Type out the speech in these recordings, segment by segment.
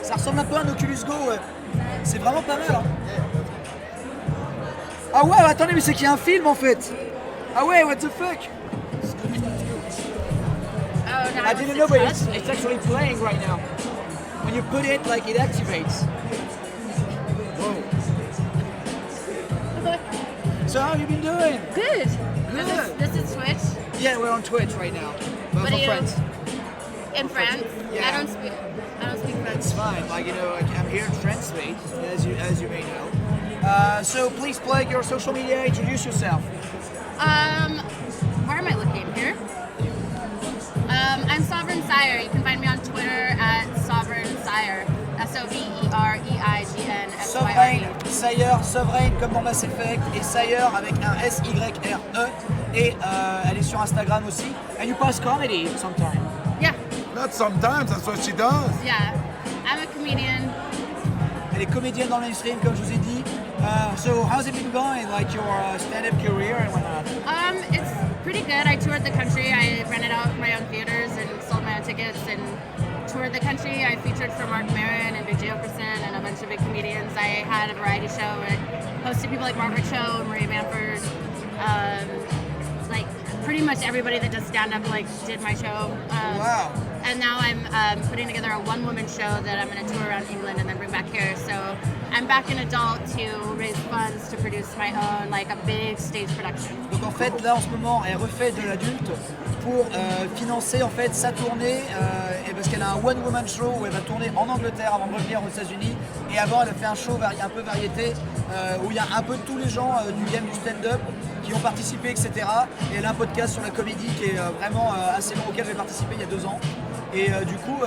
Ça ressemble un peu à un Oculus Go, ouais. C'est vraiment pas mal. Hein. Ah ouais, attendez, mais c'est qu'il y a un film en fait. Ah ouais, what the fuck? I didn't know, but it's actually playing right now. When you put it, like, it activates. Whoa. So how have you been doing? Good. Good. This is Twitch. Yeah, we're on Twitch right now. But for friends. In France? Yeah. I don't speak French. It's fine. Like, you know, I'm here to translate, as you may know. So please plug your social media. Introduce yourself. Where am I looking here? I'm Sovereign Syre. You can find me on Twitter at Sovereign Syre. SOVEREIGN. Sovereign Syre, Sovereign comme dans Mass Effect, et Syre avec un SYRE. Et elle est sur Instagram aussi. And you post comedy sometimes. Yeah. Not sometimes, that's what she does. Yeah. I'm a comedian. Elle est comédienne dans le mainstream, comme je vous ai dit. So how's it been going, like your stand-up career and whatnot? It's pretty good. I toured the country. I rented out my own theaters and sold my own tickets and toured the country. I featured for Mark Maron and Big Jefferson and a bunch of big comedians. I had a variety show and hosted people like Margaret Cho and Marie Bamford. Like pretty much everybody that does stand-up like did my show. Wow. And now I'm putting together a one-woman show that I'm going to tour around England and then bring back here. So I'm back in adult to raise funds to produce my own, like a big stage production. Donc en fait, là en ce moment, elle refait de l'adulte pour financer en fait sa tournée, et parce qu'elle a un one-woman show où elle va tourner en Angleterre avant de revenir aux États-Unis. Et avant, elle a fait un show un peu variété où il y a un peu tous les gens du game du stand-up qui ont participé, etc. Et elle a un podcast sur la comédie qui est vraiment assez long, auquel j'ai participé il y a 2 ans. Et du coup,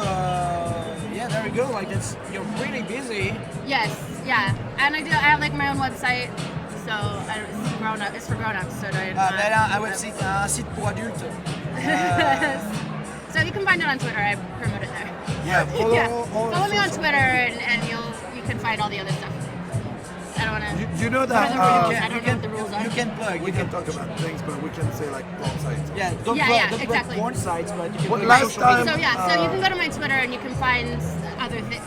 yeah, there you go. Like you're really busy. Yes, yeah, and I have like my own website, so it's for grown-ups. So Elle a un website, un site pour adultes. So you can find it on Twitter. I promote it there. Yeah, Follow me on Twitter, and you can find all the other stuff. I don't want to. You know that I don't know what the rules are. You can plug. we can talk about things, but we can say like porn sites. Yeah, don't Yeah, plug exactly. porn sites, but you can Well, plug last social time- media. So you can go to my Twitter and you can find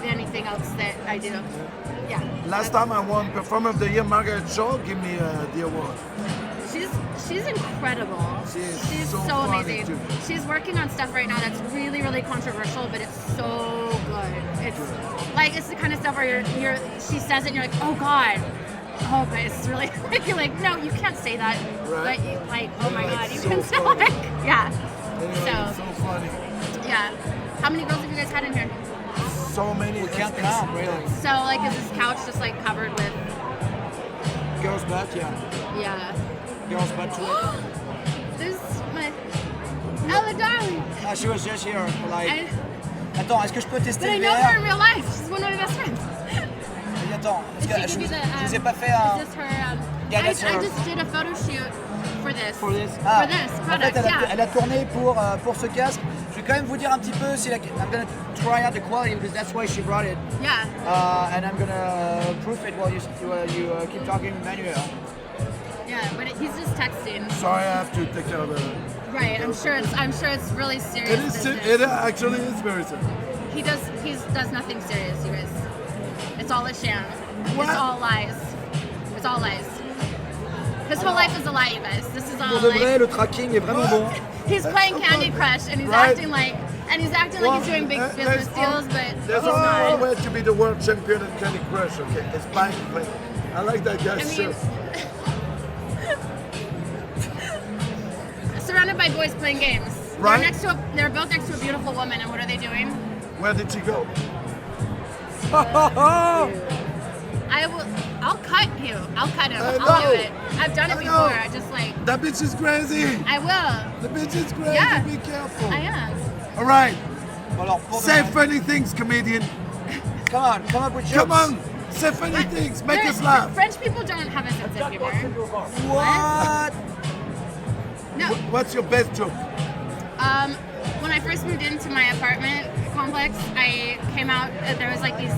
anything else that I do. Yeah. Last time I won Performer of the Year, Margaret Cho give me the award. She's incredible. She's so so funny, amazing. too. She's working on stuff right now that's really, really controversial, but it's so good. It's like it's the kind of stuff where she says it and you're like, oh God. Oh, but it's really like you're like, no, you can't say that. Right. Like, oh my God, you so can say funny. it. Yeah. It's so funny. Yeah. How many girls have you guys had in here? So many. We can't count, really. So like, is this couch just like covered with? Girls' butt, yeah. Yeah. Girls' butt too. This is my Ella darling. She was just here for like. I, Attends, est-ce que je peux tester but I le know her in VR? real life. She's one of my best friends. Attends, parce que She could be the, je vous ai pas fait un. Is this her? Yeah, I that's her. just did a photo shoot for this. For this. For this En product, fait, yeah. elle a tourné pour ce casque. Je vais quand même vous dire un petit peu si I'm gonna try out the quality because that's why she brought it. Yeah. And I'm gonna proof it while you keep talking, Manuel. Yeah, but he's just texting. Sorry, I have to take care of it. Right. I'm sure it's really serious. It is. business. It actually is very serious. He does nothing serious, you guys. It's all a sham. What? It's all lies. It's all lies. His whole life is a lie, you guys. This is all Pour de vrai, like le tracking est vraiment bon. he's playing so Candy funny. Crush and he's Right. acting like he's doing big business deals, but there's he's no not. way to be the world champion at Candy Crush. Okay, it's fine. I like that guy's I mean, show. surrounded by boys playing games. Right. They're both next to a beautiful woman, and what are they doing? Where did she go? I'll cut you. I'll cut him. I I'll know. do it. I've done it I before. know. I just like That bitch is crazy. I will. The bitch is crazy. Yeah. Be careful. I am. All right. Alors, pour de Say vrai, funny things, comedian. come on with jokes. Come on. Say funny things. Make us laugh. French people don't have a sense of humor. What? No. What's your best joke? When I first moved into my apartment complex, I came out. There was like these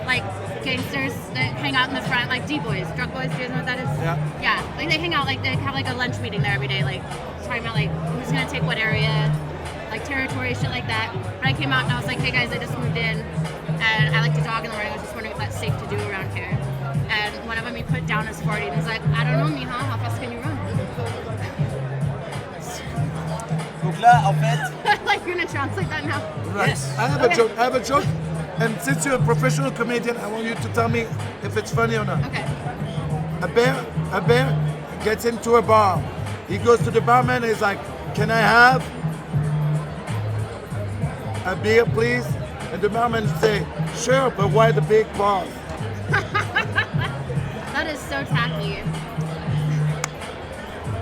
like gangsters that hang out in the front, like D-boys, drug boys. Do you know what that is? Yeah. Yeah. Like they hang out. Like they have like a lunch meeting there every day. Like talking about like who's gonna take what area. like territory, shit like that. But I came out and I was like, hey guys, I just moved in and I like to jog in the morning. I was just wondering if that's safe to do around here. And one of them he put down as 40 and he's like, I don't know, mija, how fast can you run? Donc là, en fait, Like you're gonna translate that now? Right. Yes. I have a joke. I have a joke. And since you're a professional comedian, I want you to tell me if it's funny or not. Okay. A bear gets into a bar. He goes to the barman and he's like, can I have a beer, please? And the barman say, sure, but why the big pause? That is so tacky.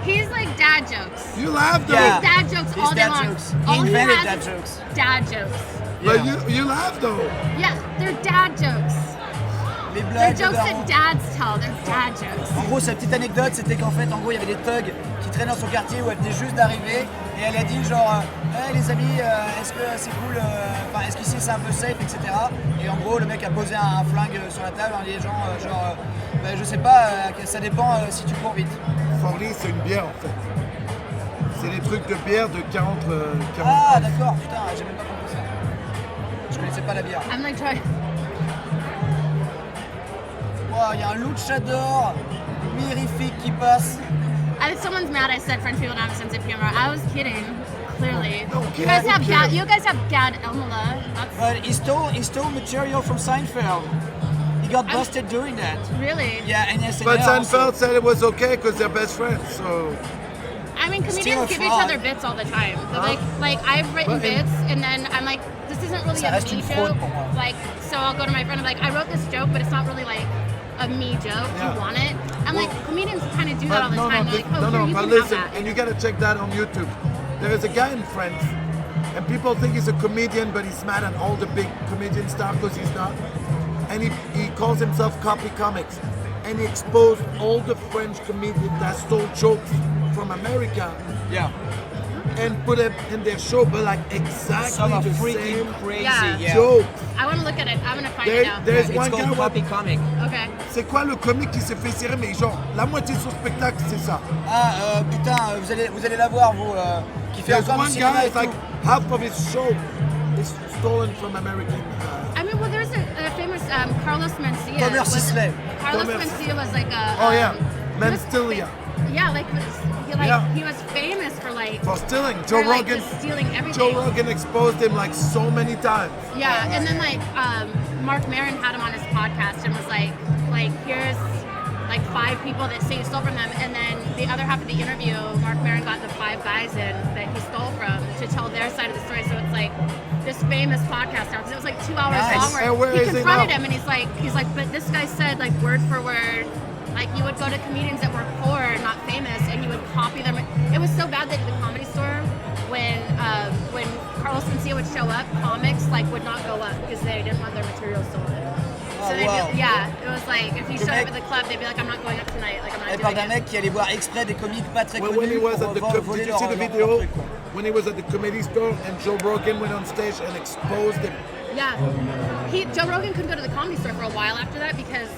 He's like dad jokes. You laugh though. Yeah. Dad jokes He's all day dad long. jokes. He All invented has dad is jokes. Dad jokes. But yeah. you laugh though. Yeah, they're dad jokes. Les They're blagues de jokes daron. that dads tell. They're dad jokes. En gros, sa petite anecdote, c'était qu'en fait, en gros, il y avait des thugs qui traînaient dans son quartier où elle venait juste d'arriver et elle a dit genre, hey, les amis, est-ce que c'est cool, enfin, est-ce qu'ici c'est un peu safe, etc. Et en gros, le mec a posé un flingue sur la table en disant genre, bah, je sais pas, ça dépend si tu cours vite. Forlì, c'est une bière en fait. C'est des trucs de bière de 40. Ah d'accord, putain, j'ai même pas compris ça. Je connaissais pas la bière. I'm like trying. Wow, il y a un luchador mirifique qui passe. Someone's mad. I said French people don't have a sense of humor. I was kidding. Clearly, No, you guys yeah, have you can't. Gad. You guys have Gad Elmula. That's But he stole material from Seinfeld. He got busted doing that. really. Yeah, and SNL But also. Seinfeld said it was okay because they're best friends. So I mean, Still a comedians give each fraud. other bits all the time. They're Huh? like I've written But in- bits, and then I'm like, this isn't really Ça a reste me une fraude joke. pour moi. Like, so I'll go to my friend. I'm like, I wrote this joke, but it's not really like a me joke. Do Yeah. you want it? I'm like, comedians kind of do that all But the time. They're like, oh, here, you but can listen, have that. and you gotta check that on YouTube. There is a guy in France, and people think he's a comedian, but he's mad at all the big comedian stuff because he's not. And he calls himself Copy Comics, and he exposed all the French comedians that stole jokes from America Yeah. and put it in their show, but like exactly Some are the freaking same crazy. Yeah. Yeah. jokes. I want to look at it. I'm gonna find There- it now. there's It's one guy called who- Copy Comic. Okay. C'est quoi le comique qui s'est fait cirer, mais genre la moitié de son spectacle c'est ça. Ah putain, vous allez la voir vous, qui fait There's encore one du cinéma guy, et it's like tout. half of his show is stolen from American. I mean, well, there's a famous Carlos Mencia. Comer was- Sisley. Carlos Comer Mencia was like a. Oh yeah, he was Menstilia. Yeah, like Yeah. he was famous for like For stealing. Joe for, like, Rogan. just stealing everything. Joe Rogan exposed him like so many times. Yeah, and then like Mark Maron had him on his podcast and was like here's like 5 people that say he stole from them, and then the other half of the interview, Mark Maron got the 5 guys in that he stole from to tell their side of the story. So it's like this famous podcast now, because it was like 2 hours Nice. long, And where where he is he confronted now? him and he's like, but this guy said like word for word. Like you would go to comedians that were poor and not famous, and you would copy them. It was so bad that the Comedy Store, when Carlos Mencia would show up, comics like would not go up because they didn't want their material stolen. Oh, So they'd wow. be, yeah, it was like if you The showed up mec- at the club, they'd be like, I'm not going up tonight. Like I'm not Elle parle doing d'un it. mec qui allait voir exprès des comiques pas très When connus he was pour at the voler did you leur, see the leur video truc, quoi. when he was at the comedy store and Joe Rogan went on stage and exposed him? Yeah, Joe Rogan couldn't go to the Comedy Store for a while after that because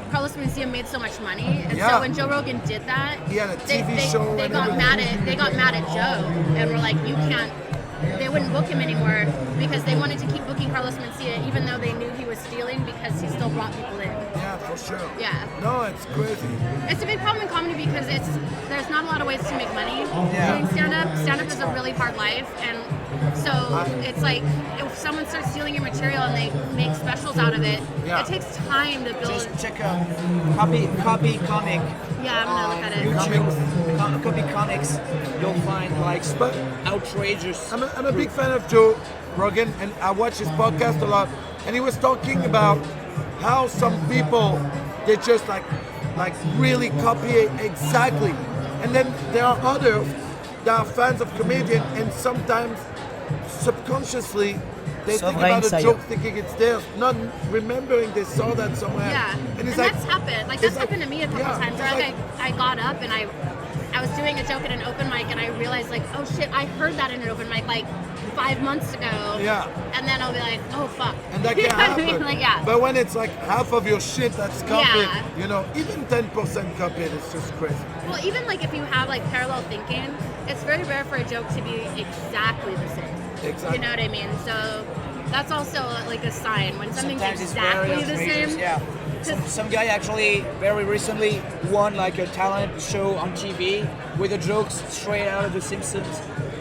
Carlos Mencia made so much money, and Yeah. so when Joe Rogan did that, He had a TV show They and got everything. mad at Joe, and were like, you can't. They wouldn't book him anymore because they wanted to keep booking Carlos Mencia, even though they knew he was stealing because he still brought people in. Yeah, for sure. Yeah. No, it's crazy. It's a big problem in comedy because there's not a lot of ways to make money Yeah. doing stand-up. Stand-up is a really hard life, and so it's like if someone starts stealing your material and they make specials out of it, Yeah. it takes time to build. Just check Copy Comic Yeah, I'm gonna look at it. YouTube. Copy Comics. You'll find like But outrageous. I'm a big fan of Joe Rogan, and I watch his podcast a lot. And he was talking about how some people they just like really copy it exactly, and then there are others that are fans of comedian, and sometimes subconsciously they think Sovereign about a Syre. joke thinking it's theirs, not remembering they saw that somewhere. Yeah, and it's and like that's happened. Like it's that's happened to me a couple yeah, times. Where it's like I got up and I was doing a joke at an open mic and I realized like, oh shit, I heard that in an open mic like 5 months ago. Yeah. And then I'll be like, oh fuck. And that You can know what I happen. mean? Like yeah. But when it's like half of your shit that's copied, Yeah. you know, even 10% copied, it's just crazy. Well, even like if you have like parallel thinking, it's very rare for a joke to be exactly the same. Exactly. You know what I mean? So that's also like a sign when something's Sometimes it's very exactly the outrageous, same. yeah. Some guy actually very recently won like a talent show on TV with the jokes straight out of The Simpsons,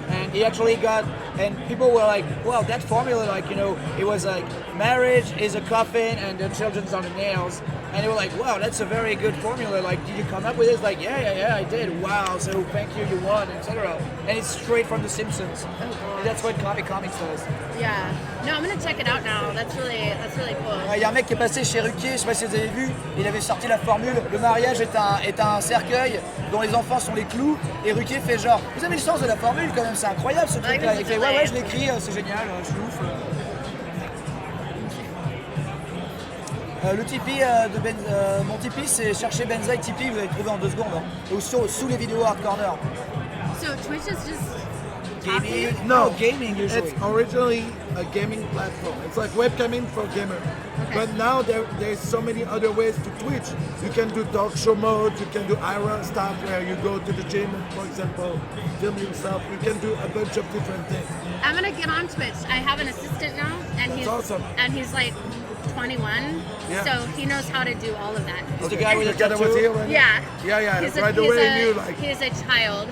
and he actually got, and people were like, well, that formula, like, you know, it was like marriage is a coffin and the children's on the nails, and they were like, wow, that's a very good formula, like, did you come up with this? Like, yeah, I did. Wow, so thank you, you won, etc. And it's straight from The Simpsons. And that's what comics does. Yeah. No, I'm gonna check it out now. That's really cool. Il y a un mec qui est passé chez Ruquier, je sais pas si vous avez vu, il avait sorti la formule, le mariage est un cercueil dont les enfants sont les clous, et Ruquier fait genre, vous avez le sens de la formule quand même, c'est incroyable ce truc là. Il fait ouais, je l'écris, c'est génial, je suis ouf. Le Tipeee mon Tipeee, c'est chercher Benzaie Tipeee, vous allez le trouver en 2 secondes, hein. Ou sous les vidéos Hard Corner. So Twitch is just Gaming? No, gaming usually. It's originally a gaming platform. It's like webcamming for gamers. Okay. But now there's so many other ways to Twitch. You can do talk show mode, you can do IRA stuff where you go to the gym, for example, film yourself. You can do a bunch of different things. I'm gonna get on Twitch. I have an assistant now, and he's awesome. And he's like 21, Yeah. so he knows how to do all of that. It's the guy with the guy that was here tattoo. right? Yeah. Yeah. He's Right away I knew like he's a child,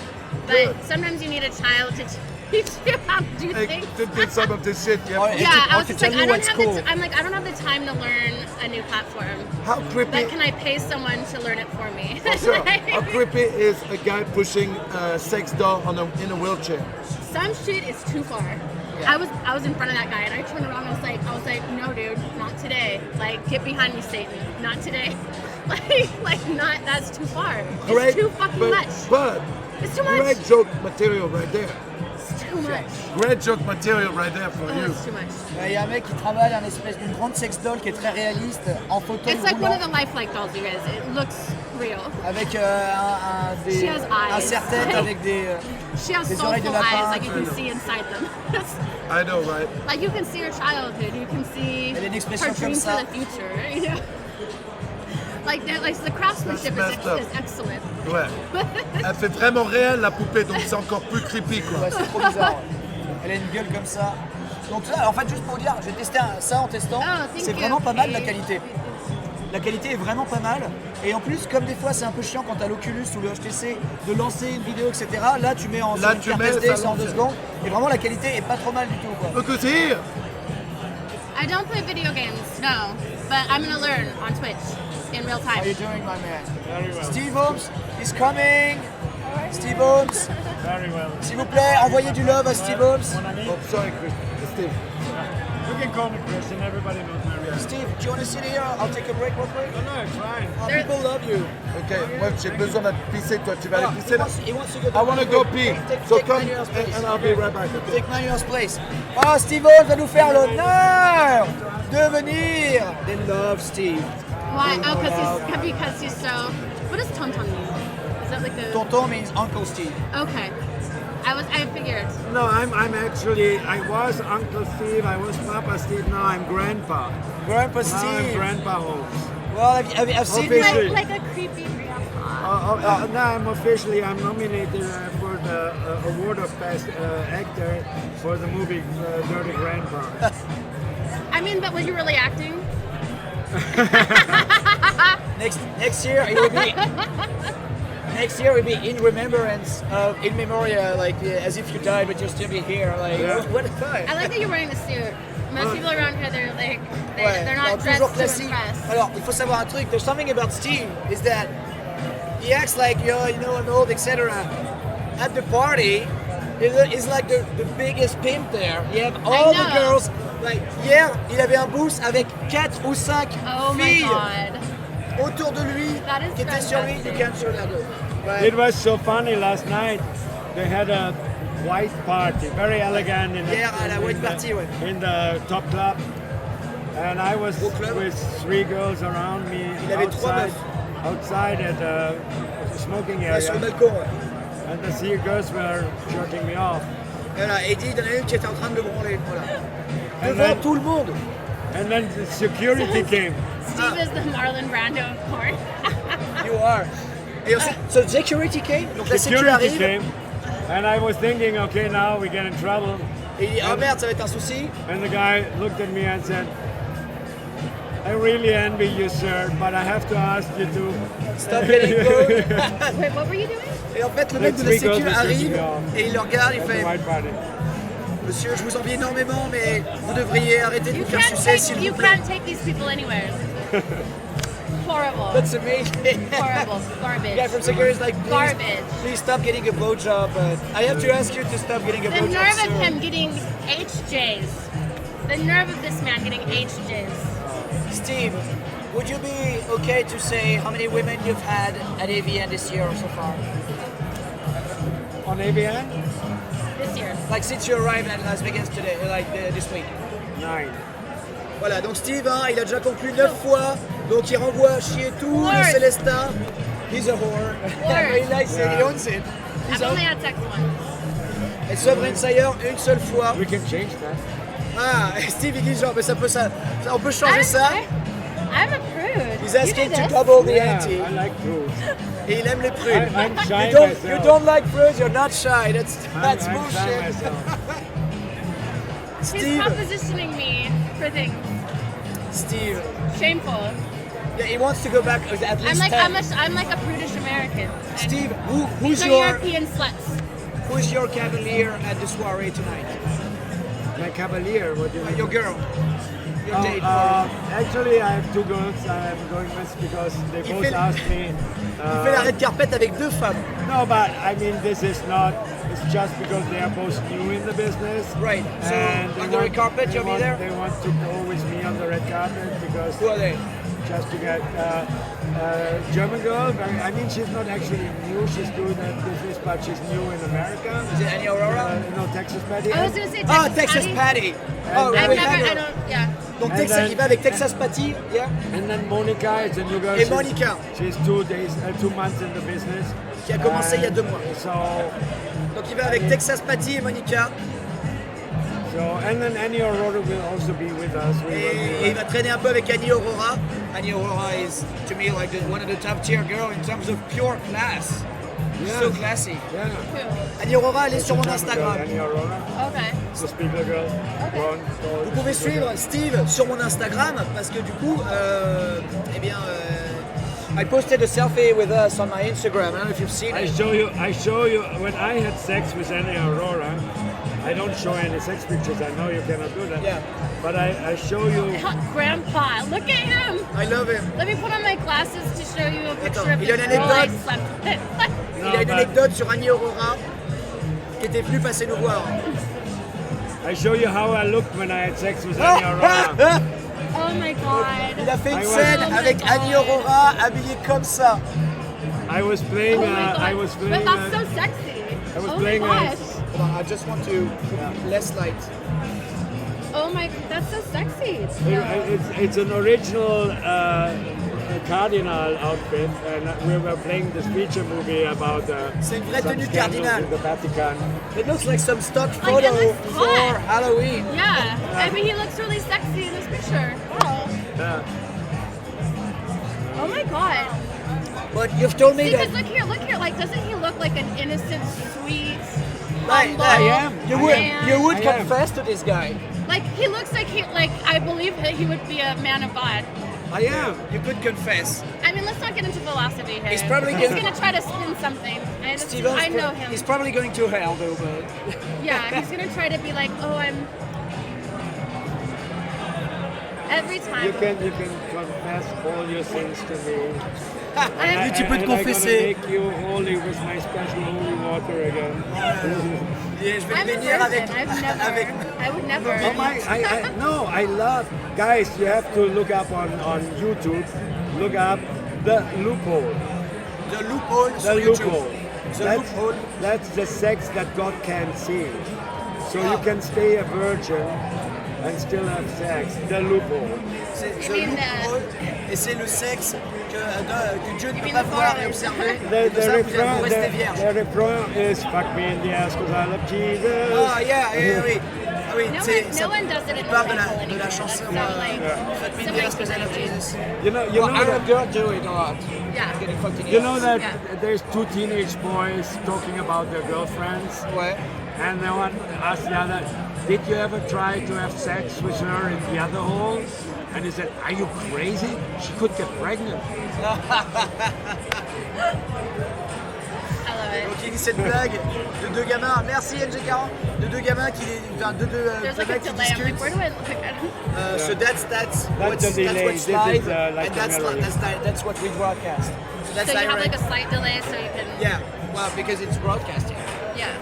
but Good. sometimes you need a child to teach you how to do things. to do some of this shit. Yeah. Oh, Yeah, I was to just tell like, you I don't what's have cool. the I'm like, I don't have the time to learn a new platform. How creepy? But can I pay someone to learn it for me? Sure. How creepy is a guy pushing a sex doll in a wheelchair? Some shit is too far. Yeah. I was in front of that guy and I turned around and I was like, no dude, not today. Like, get behind me, Satan. Not today. Not, that's too far. It's too fucking much. But It's too much. great joke material right there. It's too much. Great joke material right there for Oh, you. it's too much. Il y a un mec qui travaille une grande sex doll qui est très réaliste en fauteuil It's like one roulant of the lifelike dolls, you guys. It looks real. avec She has eyes. un serre-tête avec des She has Des oreilles de soulful lapin, eyes, like you I can know. see inside them. I know, right? Like you can see her childhood, you can see Elle a une expression her comme dreams ça. for the future. You know? Like the craftsmanship That's messed up. is excellent. Ouais. Elle fait vraiment réel la poupée, donc c'est encore plus creepy quoi. Ouais, c'est trop bizarre. Elle a une gueule comme ça. Donc là, en fait, juste pour vous dire, j'ai testé ça en testant. Oh, thank C'est you. vraiment pas mal la qualité. La qualité est vraiment pas mal. Et en plus, comme des fois c'est un peu chiant quand t'as l'Oculus ou le HTC de lancer une vidéo, etc. Là, tu mets Là, sur tu une mets, carte SD, ça c'est en lance. 2 secondes. Et vraiment, la qualité est pas trop mal du tout, quoi. Look who's here! I don't play video games, no, but I'm gonna learn on Twitch in real How are you time. doing, my man? Very well. Steve Holmes is coming. Steve Holmes, Very well. s'il vous plaît, envoyez du love à Steve Holmes. Mon ami, Oh, sorry, Chris. Steve. you can call me Christian. Everybody knows my real name. Steve, do you want to sit here? I'll take a break real quick. No, it's fine. Oh, people love you. Ok, moi j'ai besoin de pisser, toi tu vas aller pisser là? He wants to go I want to go pee. So take come Manuel's place. and I'll be right back. Okay? Take Manuel's place. Ah, Steve Holmes va nous faire l'honneur de venir. They love Steve. Why? Oh, because he's so. What does Tonton mean? Is that like the? Tonton means Uncle Steve. Okay, I figured. No, I'm actually, I was Uncle Steve, I was Papa Steve, now I'm Grandpa. Grandpa Now I'm Steve. Grandpa Holmes. Well, I've seen Officially. Like a creepy grandpa. Now I'm nominated for the award of Best Actor for the movie Dirty Grandpa. I mean, but was you really acting? next year it will be. Next year will be in remembrance of in memoria, like as if you died, but you'll still be here. Like Yeah. what a time. I like that you're wearing the suit. Most people around here, they're like, Ouais, they're alors, not dressed toujours to classique. impress. Alors, il faut savoir un truc. There's something about Steve is that he acts like you know, an old, etc. At the party, he's like the biggest pimp there. You have all the know. girls. Like hier, il avait un booth avec 4 ou 5 Oh my filles god. autour de lui That is qui étaient sur lui. You fantastic. can't show that. But It was so funny last night. They had a white party, very elegant in, Hier, à la white party, ouais. in the top club. And I was Au club. with 3 girls around me Il avait 3 outside at the smoking Ouais, sur le area. balcon. Ouais. And the 3 girls were jerking me off. Voilà, et dit, il y en a une qui était en train de le branler. Voilà. And Devant then- tout le monde. And then the security came. Steve is the Marlon Brando of court. You are. Et ensuite, so security came. Donc la sécu Security arrive. came. And I was thinking, okay, now we get in trouble. Et il dit, oh merde, ça va être un souci. And the guy looked at me and said, I really envy you, sir, but I have to ask you to Stop getting close. Wait, what were you doing? Et en fait, le mec de la sécu arrive et il le regarde, il at the fait, white party. monsieur, je vous envie énormément, mais vous devriez arrêter de You vous faire can't sucer, take, s'il you vous plaît. can't take these people anywhere. Horrible. That's amazing. Horrible. Garbage. Guy from security is like, Garbage. please stop getting a blowjob. I have to ask you to stop getting a The blowjob. nerve of sir. him getting HJs. The nerve of this man getting HJs. Steve, would you be okay to say how many women you've had at AVN this year so far? On AVN? This year. Like since you arrived at Las Vegas today, this week. 9. Voilà, donc Steve, hein, il a déjà conclu 9 fois, donc il renvoie chier tout Whore. le Célestin. He's a whore. Whore. He likes it, he owns it. I've only had sex once. Et Sovereign Syre, une seule fois. We can change that. Ah, Steve, il dit genre, mais on peut changer ça. I'm a prude. He's You asking know to this. double the Yeah, ante. I like fruit. Et il aime les prudes. I'm shy You don't, myself. you don't like prudes, you're not shy. That's I'm shy bullshit. myself. He's Steve, propositioning me for things. Steve, Shameful. yeah, he wants to go back at I'm least like 10. I'm like a prudish American. And Steve, these are European sluts. who's your cavalier at the soiree tonight? My cavalier, what do you mean? Your girl, your Oh, date. actually, I have 2 girls I'm going with because they Il both fait- asked me. Il fait la red carpet avec 2 femmes. No, but I mean, this is not. It's just because they are both new in the business. Right. So And they on the red carpet, they you'll be want- there? They want to go with me on the red carpet because Who are they? just to get German girl. I mean, she's not actually new. She's doing that business, but she's new in America. Is it Annie Aurora? No, Texas Patty. I was gonna say Texas Ah, Texas Patty. Oh, And I've we never, had I her. don't, yeah. Donc And Texas, then- il va avec Texas Patty, yeah. And then Monica is a new girl. Et She's- Monica. She's 2 months in the business. Qui a commencé il y a 2 mois. So, Donc il va avec Texas Patty et Monica. and then Annie Aurora will also be with us. We will Et be il va traîner un peu avec Annie Aurora. Annie Aurora is, to me, like one of the top tier girls in terms of pure class. Yeah. So classy. Yeah. Who? Annie Aurora, elle est sur mon German girl, Instagram. Annie Aurora, Okay. the speaker girl. Blonde, tall, Vous pouvez speaker suivre Steve sur mon Instagram parce que du coup, eh bien, I posted a selfie with us on my Instagram. I don't know if you've seen I it. show you when I had sex with Annie Aurora. I don't show any sex pictures. I know you cannot do that. Yeah. But I show you. Grandpa, look at him. I love him. Let me put on my glasses to show you a picture Attends, of il a the une girl I anecdote. slept with. Il a une anecdote sur Annie Aurora qui était venue passer nous voir. I show you how I looked when I had sex with Annie Aurora. Oh my god. Il a fait une I was- scène Oh my avec God. Annie Aurora habillée comme ça. I was playing. Oh my god. I was playing. But that's so sexy. I was oh playing my a- gosh. Hold on, I just want to less light. Oh my, that's so sexy. It's an original cardinal outfit, and we were playing this feature movie about C'est une vraie some tenue scandals cardinal. in the Vatican. It looks like some stock Like, photo it looks for hot. Halloween. Yeah. I mean, he looks really sexy in this picture. Wow. Yeah. Oh my god. But you've told me Because that look here. Like, doesn't he look like an innocent, sweet, Like, humble I am. man? you would I am. confess to this guy. Like, he looks like I believe that he would be a man of God. I am. You could confess. I mean, let's not get into philosophy here. He's probably He's gonna- gonna try to spin something. And Steven's I know him. He's probably going to hell though, but Yeah, he's gonna try to be like, oh, I'm. Every time. You can confess all your sins to me. I'm- tu peux te And I'm gonna confesser. make you holy with my special holy water again. Et je vais I'm te a bénir avec, virgin. I've never. avec I would never. Oh my, no, I love, guys, you have to look up on YouTube, look up the loophole. the loophole The sur YouTube. loophole. The loophole. That's the sex that God can't see. So you can stay a virgin and still have sex. The loophole. C'est You the mean loophole. Et c'est le sexe que Dieu ne peut mean pas the voir bar. et observer. The, Et de the, ça, refrain, vous restez vierge. the refrain is fuck me in the ass because I love Jesus. Ah, yeah, oui. Ah oui, No c'est- one- ça no one does it in il parle de Bible la anymore. chanson That's not like- Fuck me in the somebody ass 'cause I love Jesus. You know Well, Arab that, girls do it a lot. Yeah. Getting fucked in the you know ass. that Yeah. there's 2 teenage boys talking about their girlfriends, Ouais. and the one asks the other, did you ever try to have sex with her in the other hole? And he said, are you crazy? She could get pregnant. I love it. Donc il dit cette blague de deux gamins, merci NG40, de deux gamins qui, enfin, de deux There's deux like a mecs qui delay. I'm like, discutent. where do I look? I don't. So that's the delay. what's This live, is, like and the melody. that's what we broadcast. So that's So you have direct. like a slight delay, so you can. Yeah, well, because it's broadcasting. Yeah.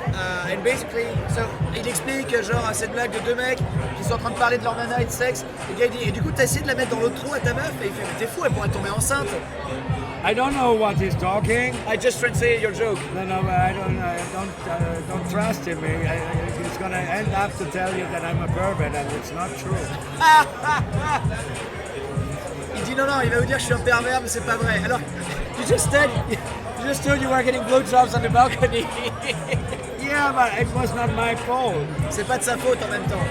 And basically, so, il explique genre cette blague de deux mecs qui sont en train de parler de leur nana et de sexe. Et le gars il dit, et du coup t'as essayé de la mettre dans l'autre trou à ta meuf et il fait mais t'es fou, elle pourrait tomber enceinte. I don't know what he's talking. I just translated your joke. No, I don't trust him. He's gonna end up to tell you that I'm a pervert, and it's not true. Il dit non, il va vous dire que je suis un pervers, mais c'est pas vrai. Alors, you just told you were getting blowjobs on the balcony. Yeah, but it was not my fault. C'est pas de sa faute en même temps.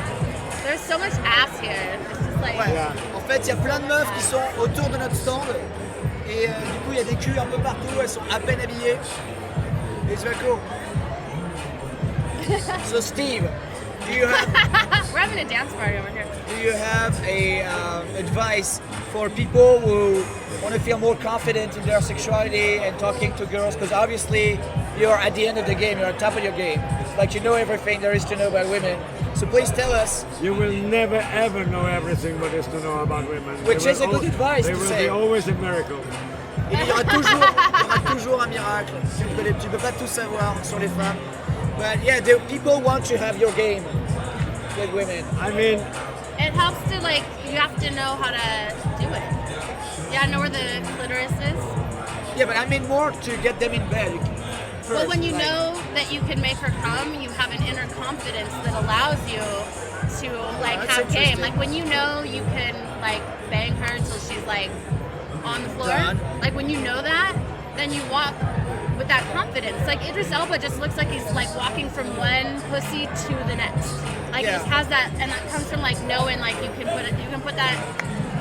There's so much ass here. It's just like. Ouais. Yeah. En fait, il y a plein de meufs qui sont autour de notre stand. Et du coup, il y a des culs un peu partout, elles sont à peine habillées. It's very cool. So Steve, do you have We're having a dance party over here. Do you have a advice for people who want to feel more confident in their sexuality and talking to girls? Because obviously you're at the end of the game, you're on top of your game. Like you know everything there is to know about women. So please tell us. You will never ever know everything what is to know about women. Which They is will a good advice They to will say. be always a miracle. Il y aura toujours un miracle. Tu peux pas tout savoir sur les femmes. But yeah, people want to have your game with women. I mean, It helps to like, you have to know how to do it. Yeah, know where the clitoris is. Yeah, but I mean more to get them in bed. First, Well, when you like- know that you can make her come, you have an inner confidence that allows you to like That's have game. interesting. Like when you know you can like bang her until she's like on the floor. Done. Like when you know that, then you walk with that confidence. Like Idris Elba just looks like he's like walking from one pussy to the next. Like he Yeah. just has that, and that comes from like knowing like you can put that,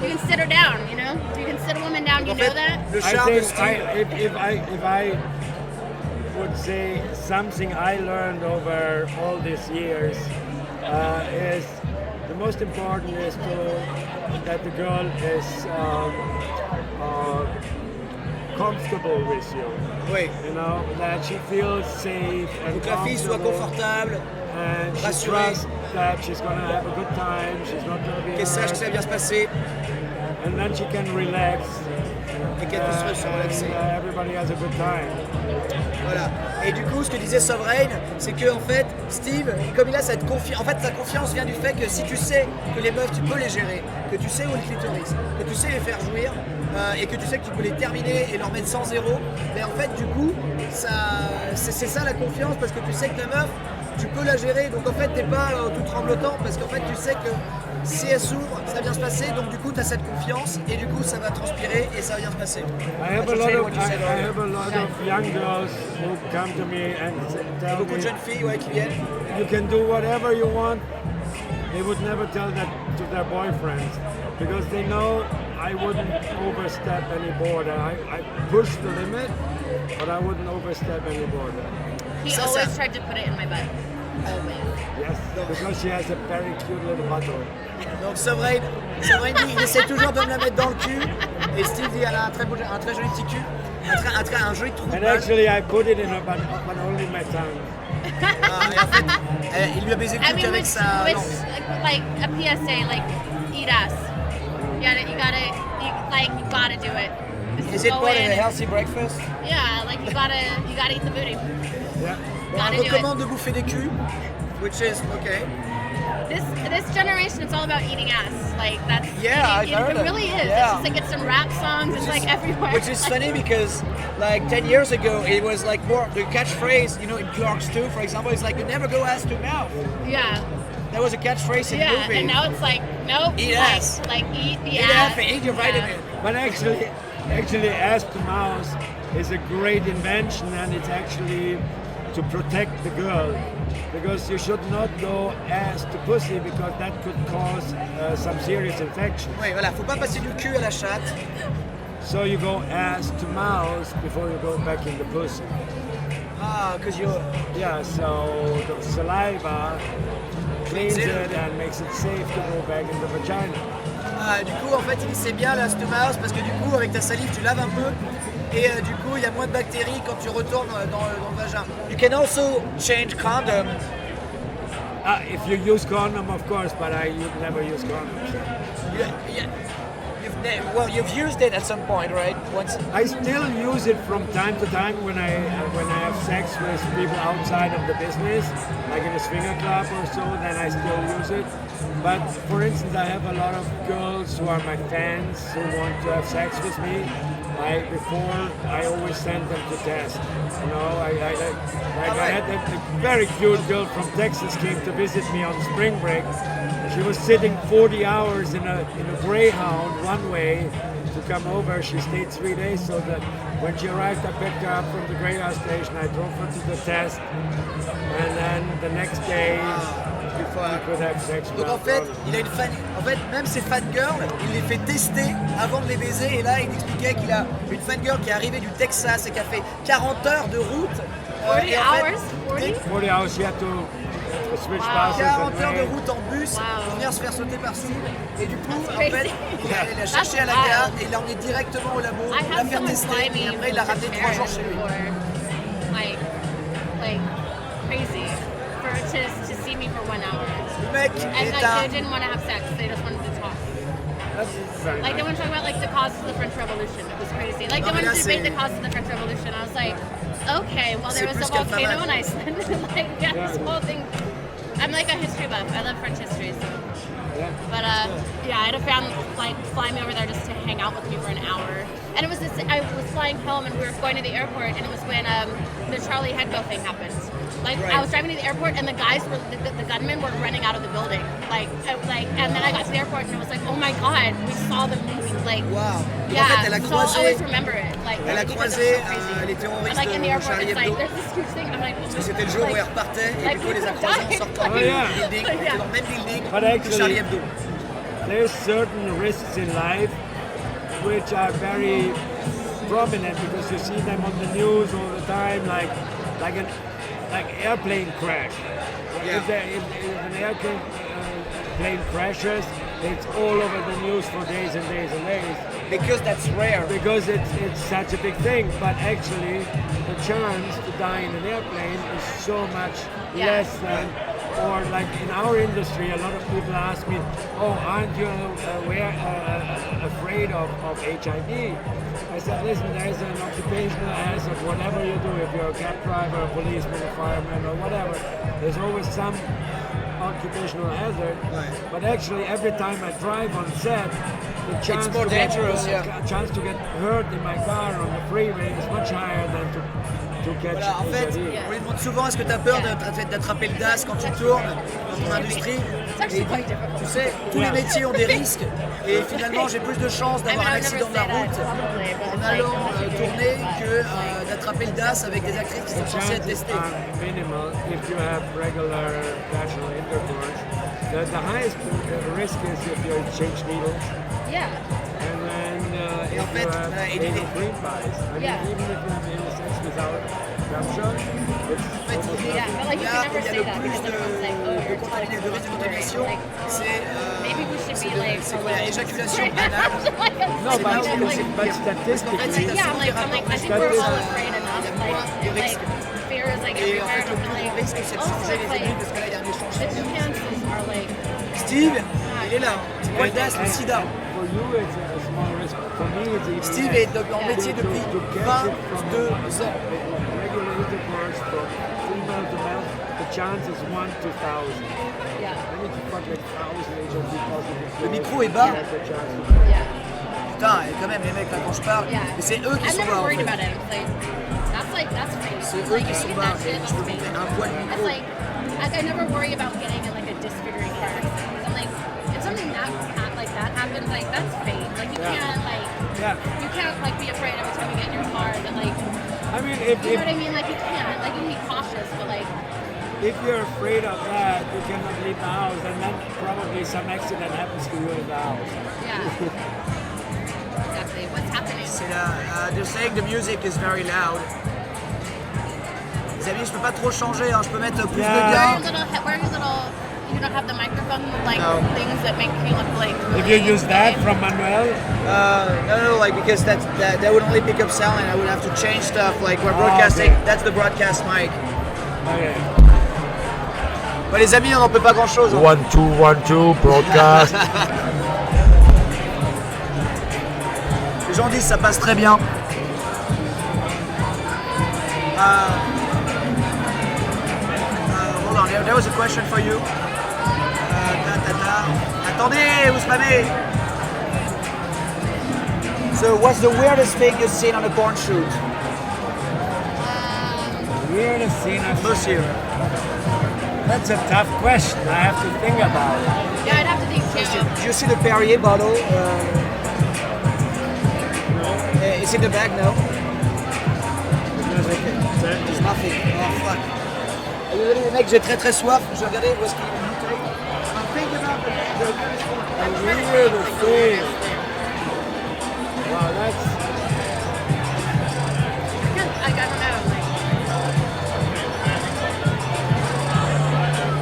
you can sit her down. You know, you can sit a woman down. You En know fait, that. le I charme de think Steve. if I would say something I learned over all these years is the most important is that the girl is comfortable with you. Oui. You know, that she feels safe and Donc la fille soit comfortable, confortable, and she rassurée. trusts that she's gonna have a good time. She's not gonna be qu'elle sache que ça va bien se passer and then she can relax. et qu'elle puisse se relaxer. And everybody has a good time. Voilà. Et du coup, ce que disait Sovereign, c'est que en fait, Steve, comme il a cette confiance, en fait, sa confiance vient du fait que si tu sais que les meufs, tu peux les gérer, que tu sais où est le clitoris, que tu sais les faire jouir, et que tu sais que tu peux les terminer et leur mettre 100-0, mais en fait, du coup, c'est ça la confiance, parce que tu sais que la meuf, tu peux la gérer, donc en fait, t'es pas tout tremblotant, parce qu'en fait, tu sais que si elle s'ouvre, ça va bien se passer, donc du coup, tu as cette confiance, et du coup, ça va transpirer, et ça va bien se passer. I have a lot of young girls who come to me and tell Beaucoup de me jeunes filles ouais, qui viennent. you can do whatever you want. They would never tell that to their boyfriends because they know I wouldn't overstep any border. I push the limit, but I wouldn't overstep any border. He Ça, always ça- tried to put it in my butt. Always. Yes, because she has a very cute little butthole. Donc Sovereign dit, il essaie toujours de me la mettre dans le cul, et Steve dit, elle a un très joli petit cul, un joli trou de And balle. actually, I put it in her butt, but only my tongue. Ah, et en fait, il lui a baisé le I cul mean, avec which, sa which langue. like a PSA, like eat ass. You gotta do it. Just Is it go part of in a and- healthy breakfast? Yeah, like you gotta eat the booty. Yeah. Bon, Gotta on do recommande de bouffer des culs, which is okay. This generation, it's all about eating ass. Like that's Yeah, it, I've heard it it. really is. Yeah. It's just like it's some rap songs. It's like everywhere. Which is funny because like 10 years ago it was like more the catchphrase, you know, in Clerks 2 for example, it's like you never go ass to mouth. Yeah, That was a catchphrase in the yeah. movie. And now it's like nope. Eat like, ass. Like eat the Eat ass. ass and eat your Yeah. vitamin. But actually, ass to mouth is a great invention, and it's actually to protect the girl, because you should not go ass to pussy because that could cause some serious infection. Oui, voilà, faut pas passer du cul à la chatte. So you go ass to mouth before you go back in the pussy. Ah, because you're... Yeah. So the saliva cleans it and makes it safe to go back in the vagina. Du coup, en fait, il dit c'est bien la Stoomhouse parce que du coup, avec ta salive, tu laves un peu et du coup, il y a moins de bactéries quand tu retournes dans le vagin. You can also change condom. If you use condom, of course, but I never use condoms. You've used it at some point, right? Once. I still use it from time to time when I have sex with people outside of the business, like in a swinger club or so. Then I still use it. But for instance, I have a lot of girls who are my fans who want to have sex with me. Before I always send them to test. You know, I had a very cute girl from Texas came to visit me on spring break. She was sitting 40 hours in a Greyhound one way to come over. She stayed 3 days, so that when she arrived, I picked her up from the Greyhound station. I drove her to the test, and then the next day. Donc en fait, il a une fan. En fait, même ses fangirls, il les fait tester avant de les baiser. Et là, il expliquait qu'il a une fangirl qui est arrivée du Texas et qui a fait 40 heures de route. 40 hours? 40 hours, she had to switch passes. 40 heures de route en bus pour venir se faire sauter par Steve. Et du coup, en fait, il a cherché à la gare et il l'a emmené directement au labo, il l'a fait tester et après il l'a ramené 3 jours chez lui. Like crazy to see me for 1 hour. Le mec And est like, they didn't want to have sex, they just wanted to talk. Like they want to talk about like the causes of the French Revolution. It was crazy. Like they wanted to debate the causes of the French Revolution. I was like, okay, well there was a volcano in Iceland. Like this whole thing. I'm like a history buff. I love French history. So. But yeah, I had a fan like fly me over there just to hang out with me for an hour. And it was this. I was flying home and we were going to the airport, and it was when the Charlie Hebdo thing happened. Like I was driving to the airport, and the guys were the gunmen were running out of the building. And then I got to the airport, and it was like, oh my god, we saw them moving. Like wow. Yeah, En fait, elle a so I'll croisé. always remember it. Like Elle a croisé les terroristes like in the de airport, Charlie it's like Hebdo. there's this huge thing. I'm like, Parce que c'était le jour où elle repartait et like, du coup elle les a croisés en sortant du building. Elle était dans le même building que Charlie Hebdo. There's certain risks in life which are very prominent because you see them on the news all the time, like an airplane crash. Yeah. If an airplane plane crashes, it's all over the news for days and days and days. Because that's rare. Because it's such a big thing, but actually the chance to die in an airplane is so much less than, or like in our industry, a lot of people ask me, oh, aren't you afraid of HIV? I said, listen, there's an occupational hazard, whatever you do, if you're a cab driver, a policeman, a fireman, or whatever, there's always some occupational hazard. Right. But actually, every time I drive on set, the chance more to dangerous, chance to get hurt in my car on the freeway is much higher than to catch Voilà, en fait, HIV. on lui demande souvent est-ce que tu as peur d'attraper le DAS quand tu tournes dans ton industrie. Et il dit, tu sais, tous les métiers ont des risques et finalement j'ai plus de chances d'avoir un accident de la route en allant tourner que d'attraper le DAS avec des actrices qui sont censées être testées. Minimal if you have regular vaginal intercourse. The highest risk is if you change needles. yeah. And then Et en if fait, you have anal green pies. I mean, even if you have anal sex without gumption, it's almost Yeah, but like you Là can où never il y a say le that plus because everyone's like, oh, de you're totally risque de contamination, c'est maybe we should be like, l'éjaculation anale. no, but statistically, yeah, I'm like, I think we're all afraid enough. Like fear is like Et en everywhere. fait, le plus gros risque, c'est de changer les aiguilles parce que là, il y a un échange. The chances are like, Steve, il est là. C'est quoi le DAS, le sida? for you it's a small risk. For me, it's even Steve less. est en métier depuis To catch it 22 ans. regular intercourse from female to male, the chance is 1 to 1,000. yeah, I need to fuck like 1,000 HIV positive. Le micro est bas. That's the chance. yeah, Putain, et quand même, les mecs, là, quand je parle, yeah. mais c'est eux qui I'm sont never bas, en worried fait. about it. That's fake. C'est eux Like, qui sont if bas. that shit, Je peux that's monter fake. un poil de That's micro. like I never worry about getting like a disfiguring hair. I'm like, if something like that happens, like that's fake. Like you can't you can't like be afraid every time you get in your car that like I mean, you know what I mean? Like you can't. Like you can be cautious, but like if you're afraid of that, you cannot leave the house, and then probably some accident happens to you in the house. yeah. Exactly. What's happening? C'est là, they're saying the music is very loud. Les amis, je peux pas trop changer, hein. Je peux mettre plus de Yeah. gain. Where are your little you don't have the microphone like No. things that make you look like. If you use that from Manuel, No, like because that would only pick up sound, and I would have to change stuff. Like we're broadcasting, okay. that's the broadcast mic. okay. Bah, les amis, on n'en peut pas grand chose. 1, 2, 1, 2, broadcast. Les gens disent ça passe très bien. Hold on, there was a question for you. Attendez, vous spammez. So, what's the weirdest thing you've seen on a porn shoot? Weirdest scene I've This year. That's a tough question. I have to think about it. Yeah, I'd have to think too. Did you see the Perrier bottle? It's in the bag, no? There's nothing. Oh fuck. Désolé les mecs, j'ai très soif. Je vais regarder où est-ce qu'il est. A weird thing. Wow, that's. I don't know.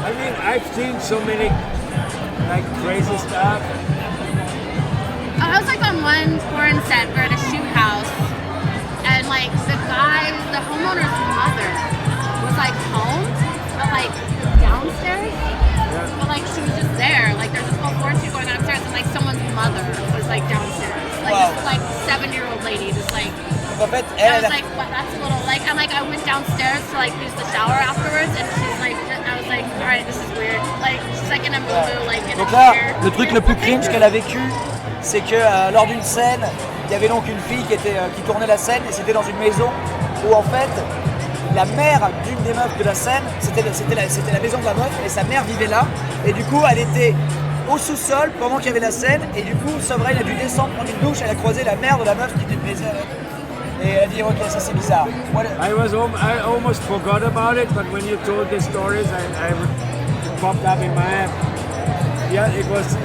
I mean, I've seen so many like crazy stuff. I was like on one porn set for at a shoot house, and like the homeowner's mother was like home, but like downstairs. But like she was just there. Like there's this whole porn shoot going on upstairs, and like someone's mother was like downstairs. Like Wow. this like 7-year-old lady, just like. En fait, I elle was like, what, that's a little like. I'm like, I went downstairs to like use the shower afterwards, and she's like, I was like, all right, this is weird. Like she's like in a moo like in Donc a là, chair. le truc le plus cringe qu'elle a vécu, c'est que lors d'une scène, il y avait donc une fille qui tournait la scène, et c'était dans une maison où en fait la mère d'une des meufs de la scène, c'était la maison de la meuf, et sa mère vivait là, et du coup elle était au sous-sol pendant qu'il y avait la scène, et du coup Sovereign a dû descendre prendre une douche, elle a croisé la mère de la meuf qui était baisée avec. Et elle a dit ok, ça c'est bizarre. I almost forgot about it, but when you told the stories, it popped up in my head. Yeah, it was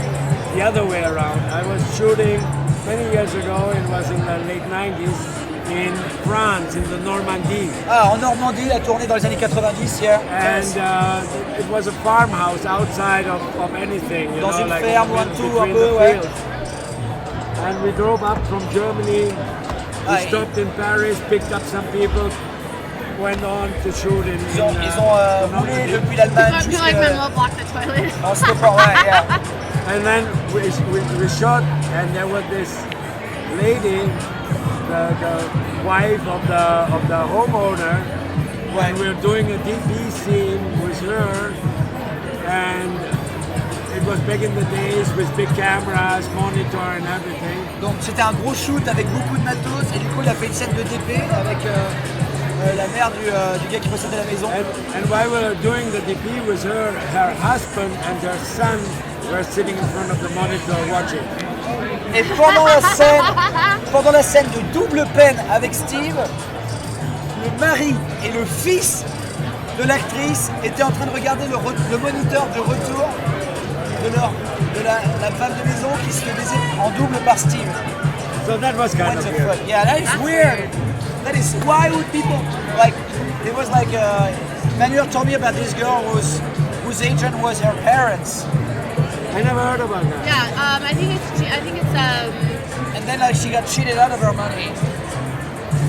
the other way around. I was shooting many years ago. It was in the late 90s in France, in the Normandy. Ah, en Normandie, elle a tourné dans les années 90, yeah. And it was a farmhouse outside of anything. You Dans know, une like ferme, between- one, two, un between peu, the ouais. fields. And we drove up from Germany. We Ah, stopped in Paris, picked up some people, went on to shoot in. Ils ont the roulé Normandy. depuis l'Allemagne I feel like jusqu'à... Manuel blocked the toilet. En stoppant, ouais, yeah. And then we shot, and there was this lady, the wife of the homeowner, and we were doing a DP scene with her, and it was back in the days with big cameras, monitor, and everything. Donc c'était un gros shoot avec beaucoup de matos, et du coup il a fait une scène de DP avec la mère du gars qui possédait la maison. And while we were doing the DP with her, her husband and her son were sitting in front of the monitor watching. Et pendant la scène de double peine avec Steve, le mari et le fils de l'actrice étaient en train de regarder le moniteur de retour de la femme de maison qui se fait baiser en double par Steve. So that was kind What of the weird. fuck? Yeah, that is weird. That is, why would people, like, it was like, Manuel told me about this girl whose agent was her parents. I never heard about that. Yeah, I think it's And then like she got cheated out of her money.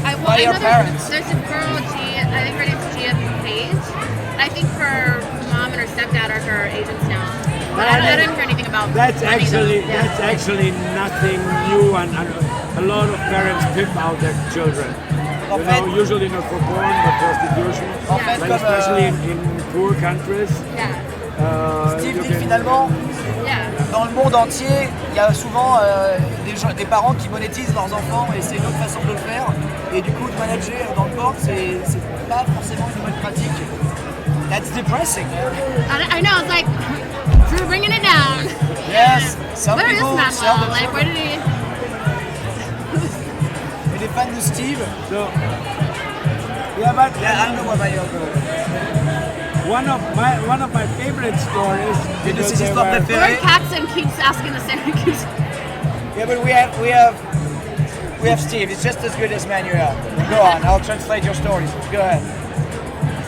I By your know parents. There's a girl, I think her name's Gia Page. I think her mom and her stepdad are her agents now. But I don't hear anything about That's money, actually though. Yeah. that's actually nothing new, and a lot of parents pimp out their children. En You fait, know, usually not for porn, but prostitution. en fait, Like comme especially in poor countries. Yeah. Steve you dit can- finalement, Yeah. dans le monde entier, il y a souvent des parents qui monétisent leurs enfants, et c'est une autre façon de le faire. Et du coup, de manager dans le porn, c'est pas forcément une bonne pratique. That's depressing. I know, it's like, Drew bringing it down. Yes, some Where is people sell Manuel? the Like, where did he? Et les fans de Steve, So, yeah, but yeah, I don't know what about your one of my favorite stories. Une de because ses they histoires were- préférées. Lord Caxton keeps asking the same question. Yeah, but we have Steve. It's just as good as Manuel. Go on, I'll translate your stories. Go ahead.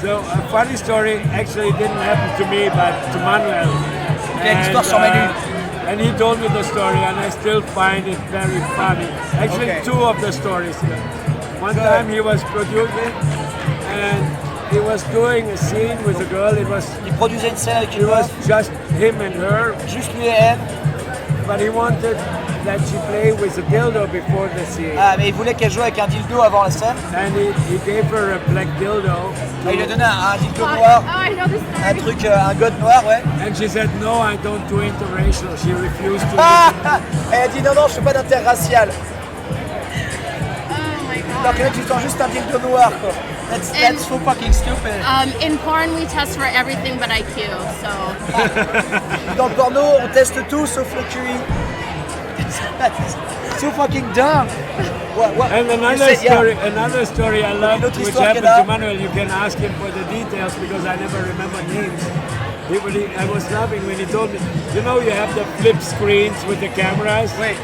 So a funny story actually didn't happen to me, but to Manuel. Okay, l'histoire sur Manu. And he told me the story, and I still find it very funny. Actually, Okay. two of the stories. One time he was producing, and he was doing a scene with a girl. Il produisait une scène avec It une was meuf, just him and her, juste lui et elle. but he wanted that she play with a dildo before the scene. Ah, mais il voulait qu'elle joue avec un dildo avant la scène. And he gave her a black dildo. Et il lui a donné un dildo Oh, noir, I know this un story. truc, un god noir, ouais. And she said, no, I don't do interracial. She refused to. Ah, elle a dit non, non, je suis pas d'interracial. Oh my Alors que là, god. tu sens juste un dildo noir, quoi. That's so fucking stupid. In porn, we test for everything but IQ. So Dans le porno, on teste tout sauf le QI. So fucking dumb. What? And You another said, yeah. story I love, Une autre which histoire happened qu'elle a. to Manuel. You can ask him for the details because I never remember names. I was laughing when he told me, you know, you have the flip screens with the cameras. Oui.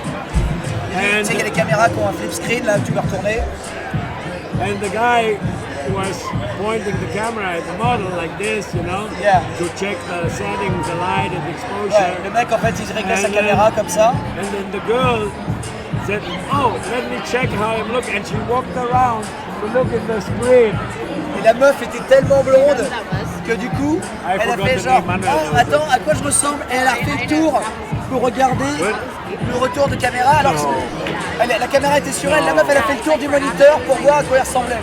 Tu And, sais qu'il y a des caméras qui ont un flip screen là où tu peux retourner. and the guy was pointing the camera at the model like this, you know, Yeah. to check the settings, the light and the exposure. Ouais, le mec en fait il réglait sa And caméra comme ça. And then the girl said, oh, let me check how I'm looking. And she walked around to look at the screen. Et la meuf était tellement blonde that was. que du coup, I elle a forgot fait the genre, name, Manuel. oh, attends, à quoi je ressemble? Et elle a fait le tour pour regarder le retour de caméra. Alors que la caméra était sur elle, la meuf elle a fait le tour du moniteur pour voir à quoi elle ressemblait.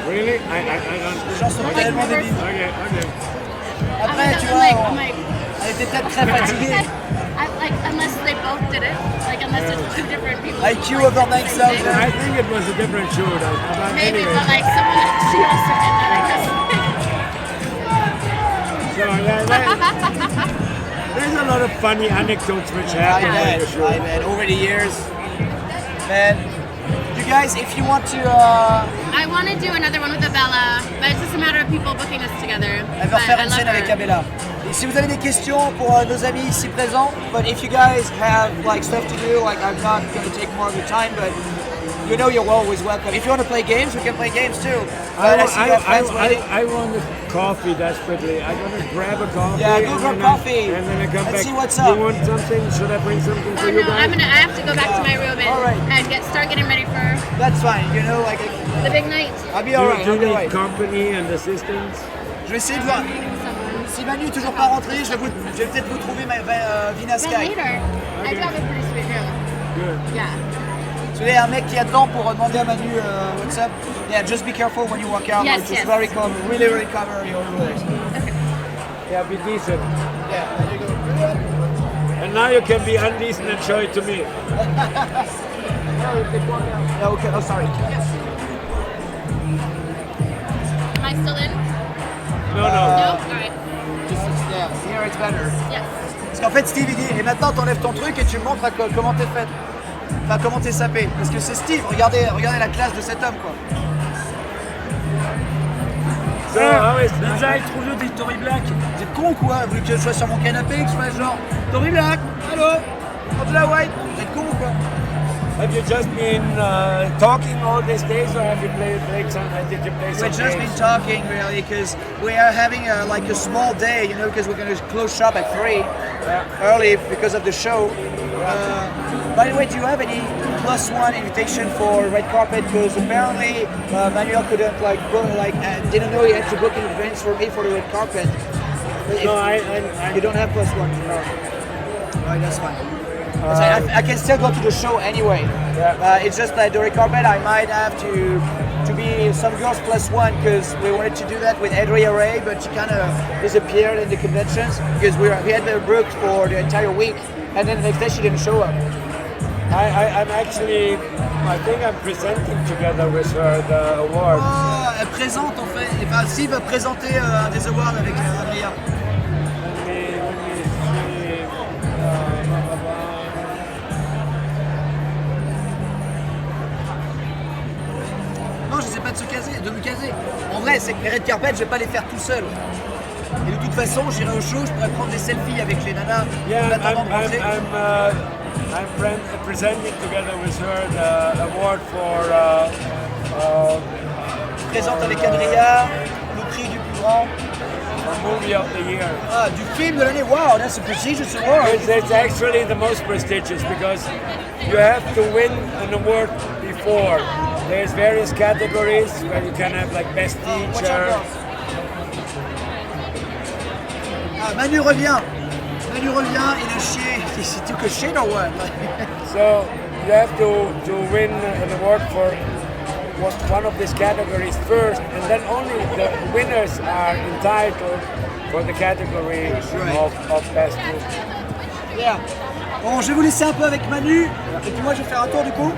Really? I don't. Les gens sont tellement débiles. Okay, okay. Après, tu I'm vois, like, I'm like, elle était peut-être très fatiguée. like unless they both did it, like unless it's two different people. IQ over 9,000. I think it was a different shoot. But Maybe, anyway. but like someone she also did that, I guess. So yeah, there's a lot of funny anecdotes which happen on the show. I bet. Over the years, man. You guys, if you want to, I want to do another one with Abella, but it's just a matter of people booking us together. elle va But faire I une love scène avec her. Abella. Et si vous avez des questions pour nos amis ici présents, but if you guys have like stuff to do, like I'm not going to take more of your time, but you know you're always welcome. If you want to play games, we can play games too. But I see you have friends waiting. I want a coffee desperately. I'm gonna grab a coffee. Yeah, go and grab then coffee. And then I come Let's back. see what's up. You want something? Should I bring something Oh for you no, guys? I have to go back to my room All right. and start getting ready for That's fine, you know, like the big night. I'll be Do alright, you I'll be need alright. company and assistance? Je vais essayer de voir. Si Manu est toujours pas rentré, je vais peut-être vous trouver Vina Then Sky. later, I do have a pretty sweet room. Good. Yeah. Tu sais, un mec qui attend pour demander à Manu what's up. Yeah, just be careful when you walk out. Yes, like, just yes. very cover, really cover your legs. Yeah, be decent. Yeah, there you go. And now you can be undecent and show it to me. Yeah, okay. Oh, sorry. Am I still in? No, no. No? Alright. Yeah, here it's better. Yes. Parce qu'en fait, Steve il dit, et maintenant t'enlèves ton truc et tu me montres comment t'es faite. Enfin, comment t'es sapé. Parce que c'est Steve, regardez la classe de cet homme, quoi. So, how is Benzaie, trouve-le des Tory Black. Vous êtes con quoi? Vous voulez que je sois sur mon canapé, que je fasse genre Tory Black, allô? Angela White, vous êtes con ou quoi? Have you just been talking all these days, or have you played some? Did you play some We've just been games? talking really because we are having like a small day, you know, because we're going to close shop at 3 early because of the show. By the way, do you have any +1 invitation for red carpet? Because apparently Manuel couldn't like book, didn't know he had to book in advance for me for the red carpet. If No, you don't have +1. No. Alright, that's fine. I can still go to the show anyway. Yeah. It's just that the red carpet I might have to be some girls +1 because we wanted to do that with Adria Ray, but she kind of disappeared in the conventions because we had her booked for the entire week, and then the next day she didn't show up. I'm actually, I think I'm presenting together with her the award. Oh, elle présente en fait. Enfin, Steve va présenter un des awards avec Adria. Let me see. Non, je sais pas de me caser. En vrai, c'est que les red carpet, je vais pas les faire tout seul. Et de toute façon, j'irai au show, je pourrais prendre des selfies avec les nanas en Yeah, attendant de rentrer. I'm presenting together with her the award for Présente avec Adrien le prix du plus grand. movie of the year. Ah, du film de l'année. Wow, that's a prestigious award. It's actually the most prestigious because you have to win an award before. There's various categories where you can have like best teacher. Ah, Manu revient. Manu revient, il a chié. He took a shit or what? So you have to win an award for one of these categories first, and then only the winners are entitled for the category of best group. Yeah. Bon, je vais vous laisser un peu avec Manu, et puis moi je vais faire un tour du coup.